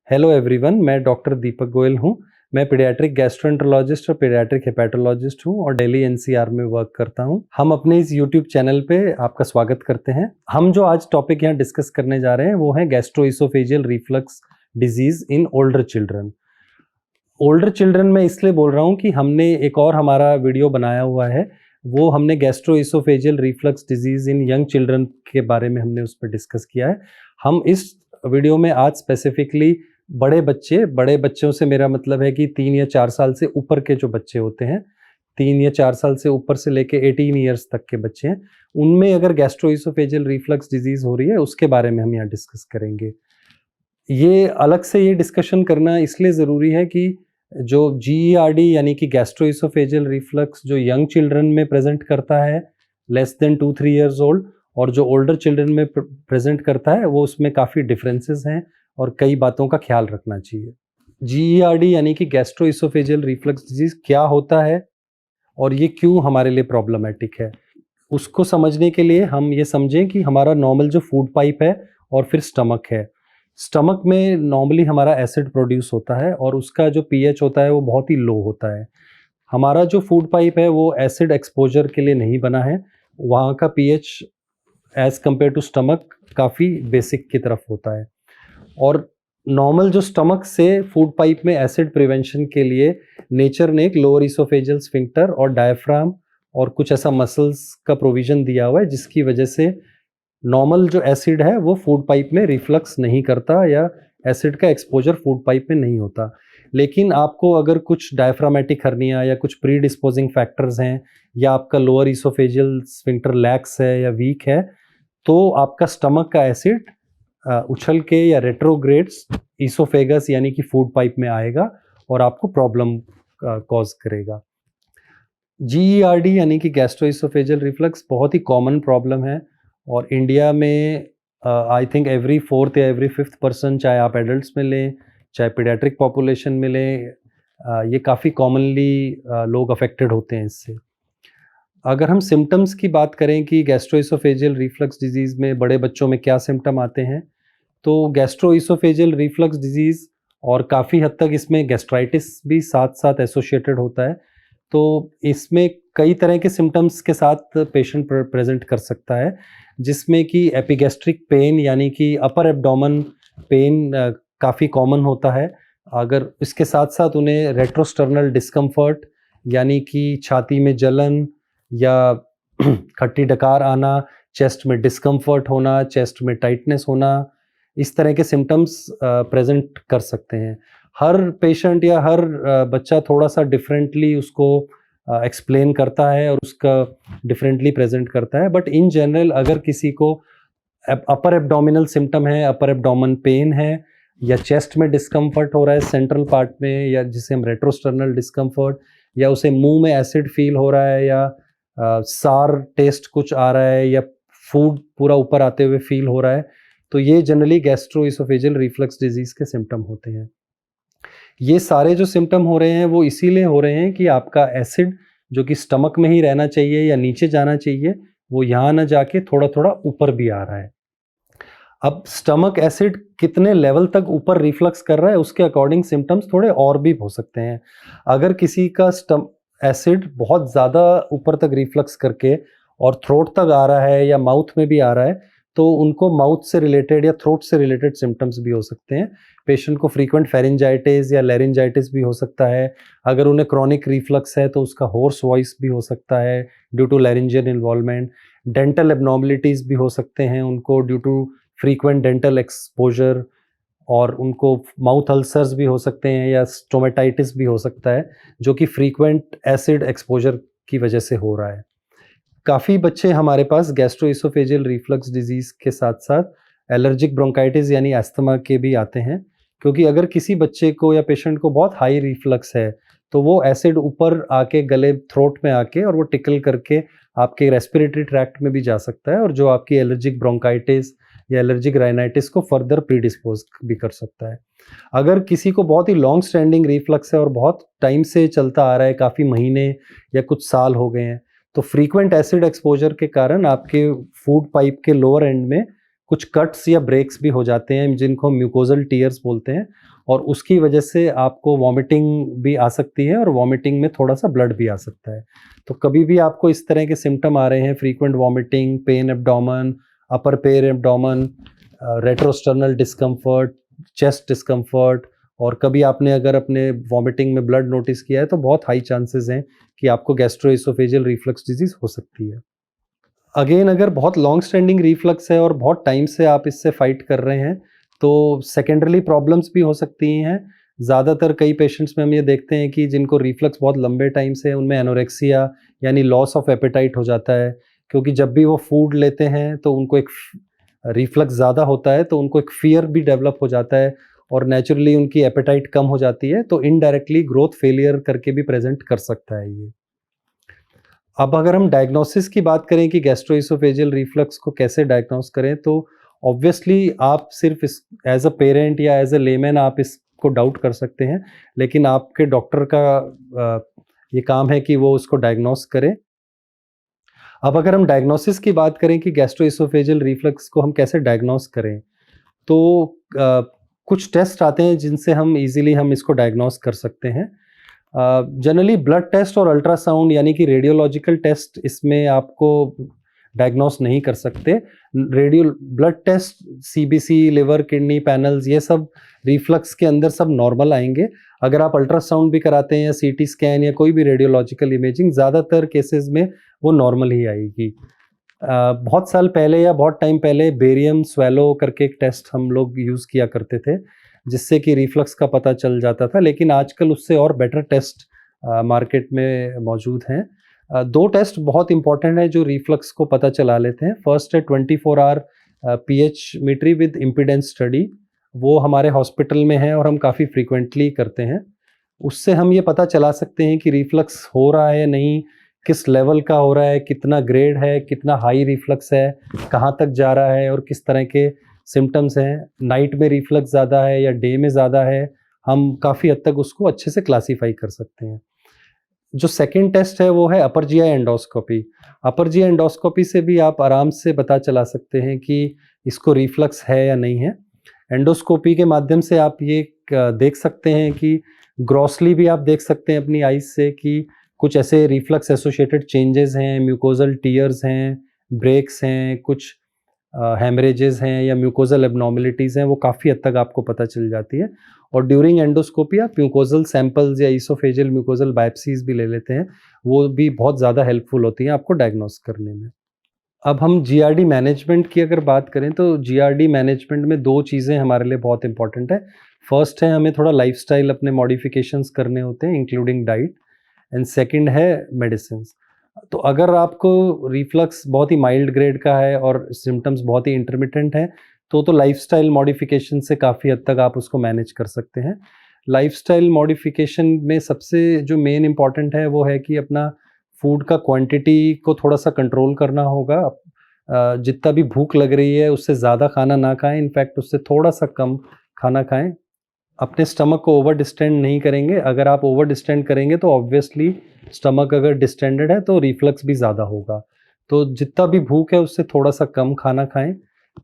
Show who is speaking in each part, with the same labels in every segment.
Speaker 1: Hello everyone, मैं doctor दीपक गोयल हूँ। मैं पीडियाट्रिक गैस्ट्रोएंटरोलॉजिस्ट और पीडियाट्रिक हेपेटोलॉजिस्ट हूँ और दिल्ली एनसीआर में वर्क करता हूँ। हम अपने इस यूट्यूब चैनल पे आपका स्वागत करते हैं। हम जो आज टॉपिक यहाँ डिस्कस करने जा रहे हैं वो है gastroesophageal reflux disease in older children. Older children में इसलिए बोल रहा हूँ कि हमने एक और हमारा वीडियो बनाया हुआ है, वो हमने gastroesophageal reflux disease in young children के बारे में हमने उस पर डिस्कस किया है। हम इस वीडियो में आज स्पेसिफिकली बड़े बच्चों से मेरा मतलब है कि 3 या 4 साल से ऊपर के जो बच्चे होते हैं, 3 या 4 साल से ऊपर से लेके 18 ईयर्स तक के बच्चे हैं, उनमें अगर गैस्ट्रोइसोफेजियल रिफ्लक्स डिजीज हो रही है उसके बारे में हम यहाँ डिस्कस करेंगे। ये अलग से ये डिस्कशन करना इसलिए ज़रूरी है कि जो GERD यानी कि गैस्ट्रोइसोफेजियल रिफ्लक्स जो यंग चिल्ड्रन में प्रेजेंट करता है लेस देन 2-3 ईयर्स ओल्ड, और जो ओल्डर चिल्ड्रन में प्रेजेंट करता है वो उसमें काफ़ी डिफरेंसेस हैं और कई बातों का ख्याल रखना चाहिए। GERD यानी कि गैस्ट्रोइसोफेजियल रिफ्लक्स डिजीज क्या होता है और ये क्यों हमारे लिए प्रॉब्लमेटिक है, उसको समझने के लिए हम ये समझें कि हमारा नॉर्मल जो फूड पाइप है और फिर स्टमक है। स्टमक में नॉर्मली हमारा एसिड प्रोड्यूस होता है और उसका जो pH होता है वो बहुत ही लो होता है। हमारा जो फूड पाइप है वो एसिड एक्सपोजर के लिए नहीं बना है, वहाँ का pH as compare to stomach काफ़ी बेसिक की तरफ होता है। और नॉर्मल जो स्टमक से फूड पाइप में एसिड प्रिवेंशन के लिए नेचर ने एक लोअर इसोफेजियल स्फिंक्टर और डायफ्राम और कुछ ऐसा मसल्स का प्रोविज़न दिया हुआ है जिसकी वजह से नॉर्मल जो एसिड है वो फूड पाइप में रिफ्लक्स नहीं करता या एसिड का एक्सपोजर फूड पाइप में नहीं होता। लेकिन आपको अगर कुछ डायफ्रामेटिक हर्निया या कुछ प्री डिस्पोजिंग फैक्टर्स हैं या आपका लोअर इसोफेजियल स्फिंक्टर लैक्स है या वीक है, तो आपका स्टमक का एसिड उछल के या रेट्रोग्रेड्स इसोफेगस यानी कि फूड पाइप में आएगा और आपको प्रॉब्लम कॉज करेगा। GERD यानी कि गैस्ट्रोइसोफेजियल रिफ्लक्स बहुत ही कॉमन प्रॉब्लम है और इंडिया में आई थिंक एवरी 4th या एवरी 5th पर्सन, चाहे आप एडल्ट्स में लें चाहे पीडियाट्रिक पॉपुलेशन में लें, ये काफ़ी कॉमनली लोग अफेक्टेड होते हैं इससे। अगर हम सिम्टम्स की बात करें कि गैस्ट्रोइसोफेजियल रिफ्लक्स डिजीज़ में बड़े बच्चों में क्या सिम्टम आते हैं, तो गैस्ट्रोइसोफेजियल रिफ्लक्स डिजीज़ और काफ़ी हद तक इसमें गैस्ट्राइटिस भी साथ साथ एसोसिएटेड होता है। तो इसमें कई तरह के सिम्टम्स के साथ पेशेंट प्रेजेंट कर सकता है, जिसमें कि एपिगैस्ट्रिक पेन यानी कि अपर एब्डोमेन पेन काफ़ी कॉमन होता है। अगर इसके साथ साथ उन्हें रेट्रोस्टर्नल डिस्कम्फर्ट यानी कि छाती में जलन या खट्टी डकार आना, चेस्ट में डिस्कम्फर्ट होना, चेस्ट में टाइटनेस होना, इस तरह के सिम्टम्स प्रेजेंट कर सकते हैं। हर पेशेंट या हर बच्चा थोड़ा सा डिफरेंटली उसको एक्सप्लेन करता है और उसका डिफरेंटली प्रेजेंट करता है, बट इन जनरल अगर किसी को अपर एब्डोमिनल सिम्टम है, अपर एब्डोमेन पेन है या चेस्ट में डिस्कम्फर्ट हो रहा है सेंट्रल पार्ट में, या जिसे हम रेट्रोस्टर्नल डिस्कम्फर्ट, या उसे मुंह में एसिड फील हो रहा है या सार टेस्ट कुछ आ रहा है या फूड पूरा ऊपर आते हुए फील हो रहा है, तो ये जनरली गैस्ट्रोइसोफेजियल रिफ्लक्स डिजीज़ के सिम्टम होते हैं। ये सारे जो सिम्टम हो रहे हैं वो इसीलिए हो रहे हैं कि आपका एसिड जो कि स्टमक में ही रहना चाहिए या नीचे जाना चाहिए, वो यहाँ ना जाके थोड़ा थोड़ा ऊपर भी आ रहा है। अब स्टमक एसिड कितने लेवल तक ऊपर रिफ्लक्स कर रहा है उसके अकॉर्डिंग सिम्टम्स थोड़े और भी हो सकते हैं। अगर किसी का एसिड बहुत ज़्यादा ऊपर तक रिफ्लक्स करके और थ्रोट तक आ रहा है या माउथ में भी आ रहा है, तो उनको माउथ से रिलेटेड या थ्रोट से रिलेटेड सिम्टम्स भी हो सकते हैं। पेशेंट को फ्रीक्वेंट फेरिंजाइटिस या लैरिंजाइटिस भी हो सकता है। अगर उन्हें क्रॉनिक रिफ्लक्स है तो उसका होर्स वॉइस भी हो सकता है due to laryngeal involvement. Dental abnormalities भी हो सकते हैं उनको due to frequent dental exposure, और उनको माउथ अल्सर्स भी हो सकते हैं या स्टोमेटाइटिस भी हो सकता है जो कि फ्रीक्वेंट एसिड एक्सपोजर की वजह से हो रहा है। काफ़ी बच्चे हमारे पास गैस्ट्रोइसोफेजियल रिफ्लक्स डिजीज़ के साथ साथ एलर्जिक ब्रोंकाइटिस यानी अस्थमा के भी आते हैं, क्योंकि अगर किसी बच्चे को या पेशेंट को बहुत हाई रिफ्लक्स है तो वो एसिड ऊपर आके गले थ्रोट में आके और वो टिकल करके आपके रेस्पिरेटरी ट्रैक्ट में भी जा सकता है और जो आपकी एलर्जिक ब्रोंकाइटिस या एलर्जिक राइनाइटिस को फर्दर प्रीडिस्पोज भी कर सकता है। अगर किसी को बहुत ही लॉन्ग स्टैंडिंग रिफ्लक्स है और बहुत टाइम से चलता आ रहा है, काफ़ी महीने या कुछ साल हो गए हैं, तो फ्रीक्वेंट एसिड एक्सपोजर के कारण आपके फूड पाइप के लोअर एंड में कुछ कट्स या ब्रेक्स भी हो जाते हैं जिनको म्यूकोजल टीयर्स बोलते हैं, और उसकी वजह से आपको वॉमिटिंग भी आ सकती है और वॉमिटिंग में थोड़ा सा ब्लड भी आ सकता है। तो कभी भी आपको इस तरह के सिम्टम आ रहे हैं, frequent vomiting, pain abdomen, upper pair abdomen, retrosternal discomfort, chest discomfort, और कभी आपने अगर अपने वॉमिटिंग में ब्लड नोटिस किया है तो बहुत हाई चांसेस हैं कि आपको गैस्ट्रोएसोफेजियल रिफ्लक्स डिजीज हो सकती है। अगेन, अगर बहुत लॉन्ग स्टैंडिंग रिफ्लक्स है और बहुत टाइम से आप इससे फाइट कर रहे हैं तो सेकेंडरी प्रॉब्लम्स भी हो सकती हैं। ज़्यादातर कई पेशेंट्स में हम ये देखते हैं कि जिनको रिफ्लक्स बहुत लंबे टाइम से है उनमें एनोरेक्सिया यानी लॉस ऑफ एपेटाइट हो जाता है, क्योंकि जब भी वो फूड लेते हैं तो उनको एक रिफ्लक्स ज़्यादा होता है तो उनको एक फियर भी डेवलप हो जाता है और नेचुरली उनकी एपेटाइट कम हो जाती है, तो इनडायरेक्टली ग्रोथ फेलियर करके भी प्रेजेंट कर सकता है ये। अब अगर हम डायग्नोसिस की बात करें कि गैस्ट्रोएसोफेजियल रिफ्लक्स को कैसे डायग्नोस करें, तो ऑब्वियसली आप सिर्फ इस एज अ पेरेंट या एज अ लेमैन आप इसको डाउट कर सकते हैं, लेकिन आपके डॉक्टर का ये काम है कि वो उसको डायग्नोस करें। अब अगर हम डायग्नोसिस की बात करें कि गैस्ट्रोएसोफेजियल रिफ्लक्स को हम कैसे डायग्नोस करें, तो कुछ टेस्ट आते हैं जिनसे हम इजीली इसको डायग्नोस कर सकते हैं। जनरली ब्लड टेस्ट और अल्ट्रासाउंड यानी कि रेडियोलॉजिकल टेस्ट इसमें आपको डायग्नोस नहीं कर सकते। Blood test, CBC, liver, kidney panels, ये सब रिफ्लक्स के अंदर सब नॉर्मल आएंगे। अगर आप अल्ट्रासाउंड भी कराते हैं या सीटी स्कैन या कोई भी रेडियोलॉजिकल इमेजिंग, ज़्यादातर केसेस में वो नॉर्मल ही आएगी। बहुत साल पहले या बहुत टाइम पहले बेरियम स्वेलो करके एक टेस्ट हम लोग यूज़ किया करते थे जिससे कि रिफ्लक्स का पता चल जाता था, लेकिन आजकल उससे और बेटर टेस्ट मार्केट में मौजूद हैं। दो टेस्ट बहुत इंपॉर्टेंट है जो रिफ्लक्स को पता चला लेते हैं। फर्स्ट है 24 आवर pH-मीट्री विद इम्पीडेंस स्टडी, वो हमारे हॉस्पिटल में है और हम काफ़ी फ्रीक्वेंटली करते हैं। उससे हम ये पता चला सकते हैं कि रिफ्लक्स हो रहा है या नहीं, किस लेवल का हो रहा है, कितना ग्रेड है, कितना हाई रिफ्लक्स है, कहाँ तक जा रहा है और किस तरह के सिम्टम्स हैं, नाइट में रिफ्लक्स ज़्यादा है या डे में ज़्यादा है, हम काफ़ी हद तक उसको अच्छे से क्लासीफाई कर सकते हैं। जो सेकंड टेस्ट है वो है upper GI endoscopy. Upper GI endoscopy से भी आप आराम से पता चला सकते हैं कि इसको रिफ्लक्स है या नहीं है। एंडोस्कोपी के माध्यम से आप ये देख सकते हैं कि ग्रॉसली भी आप देख सकते हैं अपनी आईज से कि कुछ ऐसे रिफ्लक्स एसोसिएटेड चेंजेस हैं, म्यूकोजल टीयर्स हैं, ब्रेक्स हैं, कुछ हेमरेजेस हैं या म्यूकोजल एबनॉर्मलिटीज़ हैं, वो काफ़ी हद तक आपको पता चल जाती है। और ड्यूरिंग एंडोस्कोपी आप म्यूकोजल सैंपल्स या ईसोफेजियल म्यूकोजल बायोप्सीज भी ले लेते हैं, वो भी बहुत ज़्यादा हेल्पफुल होती हैं आपको डायग्नोस करने में। अब हम जीआरडी मैनेजमेंट की अगर बात करें तो जीआरडी मैनेजमेंट में दो चीज़ें हमारे लिए बहुत इंपॉर्टेंट है। फर्स्ट है, हमें थोड़ा लाइफस्टाइल अपने मॉडिफिकेशंस करने होते हैं इंक्लूडिंग डाइट, एंड सेकंड है मेडिसिन्स। तो अगर आपको रिफ्लक्स बहुत ही माइल्ड ग्रेड का है और सिम्टम्स बहुत ही इंटरमिटेंट हैं तो लाइफस्टाइल मॉडिफिकेशन से काफ़ी हद तक आप उसको मैनेज कर सकते हैं। लाइफस्टाइल मॉडिफिकेशन में सबसे जो मेन इम्पॉर्टेंट है वो है कि अपना फूड का क्वांटिटी को थोड़ा सा कंट्रोल करना होगा। जितना भी भूख लग रही है उससे ज़्यादा खाना ना खाएं, इनफैक्ट उससे थोड़ा सा कम खाना खाएं। अपने स्टमक को ओवर डिस्टेंड नहीं करेंगे। अगर आप ओवर डिस्टेंड करेंगे तो ऑब्वियसली स्टमक अगर डिस्टेंडेड है तो रिफ्लक्स भी ज़्यादा होगा। तो जितना भी भूख है उससे थोड़ा सा कम खाना खाएं।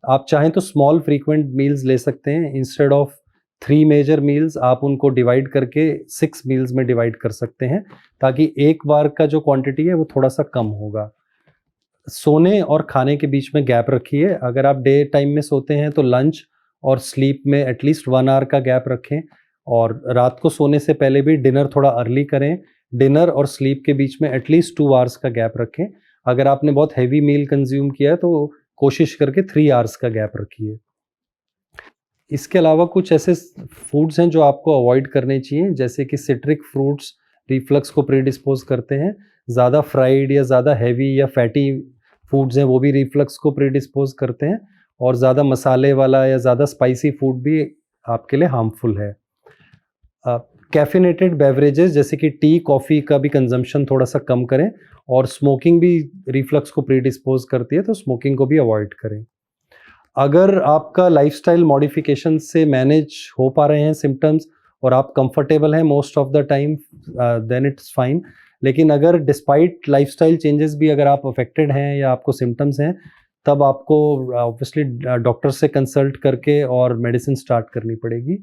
Speaker 1: आप चाहें तो स्मॉल फ्रीक्वेंट मील्स ले सकते हैं। इंस्टेड ऑफ 3 मेजर मील्स आप उनको डिवाइड करके 6 मील्स में डिवाइड कर सकते हैं, ताकि एक बार का जो क्वांटिटी है वो थोड़ा सा कम होगा। सोने और खाने के बीच में गैप रखिए। अगर आप डे टाइम में सोते हैं तो लंच और स्लीप में एटलीस्ट 1 आवर का गैप रखें, और रात को सोने से पहले भी डिनर थोड़ा अर्ली करें। डिनर और स्लीप के बीच में एटलीस्ट 2 आवर्स का गैप रखें। अगर आपने बहुत हैवी मील कंज्यूम किया है तो कोशिश करके 3 आवर्स का गैप रखिए। इसके अलावा कुछ ऐसे फूड्स हैं जो आपको अवॉइड करने चाहिए, जैसे कि सिट्रिक फ्रूट्स रिफ्लक्स को प्रीडिस्पोज करते हैं। ज़्यादा फ्राइड या ज़्यादा हैवी या फैटी फूड्स हैं वो भी रिफ्लक्स को प्रीडिस्पोज करते हैं, और ज़्यादा मसाले वाला या ज़्यादा स्पाइसी फूड भी आपके लिए हार्मफुल है। कैफिनेटेड बेवरेजेस जैसे कि टी, कॉफ़ी का भी कंजम्पशन थोड़ा सा कम करें, और स्मोकिंग भी रिफ्लक्स को प्रीडिस्पोज करती है तो स्मोकिंग को भी अवॉइड करें। अगर आपका लाइफस्टाइल मॉडिफिकेशन से मैनेज हो पा रहे हैं सिम्टम्स और आप कंफर्टेबल हैं most of the time, then it's fine. लेकिन अगर डिस्पाइट लाइफस्टाइल चेंजेस भी अगर आप अफेक्टेड हैं या आपको सिम्टम्स हैं तब आपको ऑब्वियसली डॉक्टर से कंसल्ट करके और मेडिसिन स्टार्ट करनी पड़ेगी।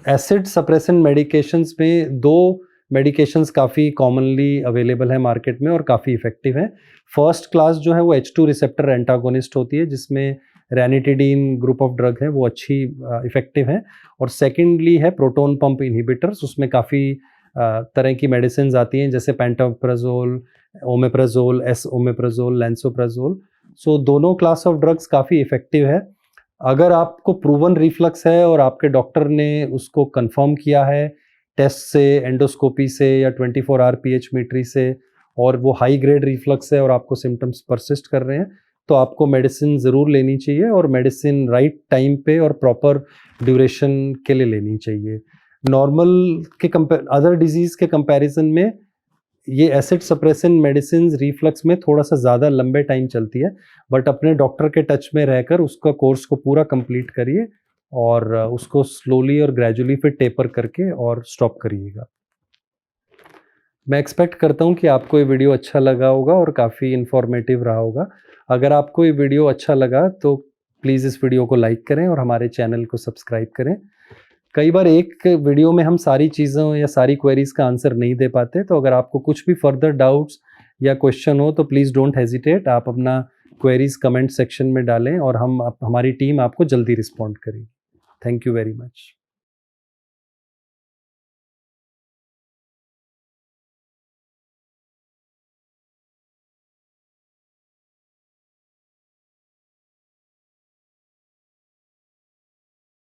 Speaker 1: एसिड सप्रेशन मेडिकेशंस में 2 मेडिकेशंस काफ़ी कॉमनली अवेलेबल है मार्केट में और काफ़ी इफ़ेक्टिव हैं। फर्स्ट क्लास जो है वो H2 रिसेप्टर एंटागोनिस्ट होती है, जिसमें रैनिटिडीन ग्रुप ऑफ ड्रग है, वो अच्छी इफ़ेक्टिव है। और सेकेंडली है प्रोटोन पंप इनहिबिटर्स, उसमें काफ़ी तरह की मेडिसिन आती हैं, जैसे पेंटाप्राजोल, ओमेप्राजोल, एस-ओमेप्राजोल, लैंसोप्राजोल। सो दोनों क्लास ऑफ ड्रग्स काफ़ी इफ़ेक्टिव है। अगर आपको प्रूवन रिफ्लक्स है और आपके डॉक्टर ने उसको कंफर्म किया है टेस्ट से, एंडोस्कोपी से या 24 आवर पीएचमीट्री से, और वो हाई ग्रेड रिफ्लक्स है और आपको सिम्टम्स परसिस्ट कर रहे हैं, तो आपको मेडिसिन ज़रूर लेनी चाहिए, और मेडिसिन राइट टाइम पे और प्रॉपर ड्यूरेशन के लिए लेनी चाहिए। नॉर्मल के अदर डिजीज़ के कंपैरिजन में ये एसिड सप्रेशन मेडिसिन रिफ्लक्स में थोड़ा सा ज़्यादा लंबे टाइम चलती है, बट अपने डॉक्टर के टच में रहकर उसका कोर्स को पूरा कंप्लीट करिए और उसको स्लोली और ग्रेजुअली फिर टेपर करके और स्टॉप करिएगा। मैं एक्सपेक्ट करता हूँ कि आपको ये वीडियो अच्छा लगा होगा और काफ़ी इन्फॉर्मेटिव रहा होगा। अगर आपको ये वीडियो अच्छा लगा तो प्लीज़ इस वीडियो को लाइक करें और हमारे चैनल को सब्सक्राइब करें। कई बार एक वीडियो में हम सारी चीज़ों या सारी क्वेरीज़ का आंसर नहीं दे पाते, तो अगर आपको कुछ भी फर्दर डाउट्स या क्वेश्चन हो तो प्लीज़ डोंट हेजिटेट, आप अपना क्वेरीज़ कमेंट सेक्शन में डालें और हमारी टीम आपको जल्दी रिस्पॉन्ड करेगी। Thank you very much.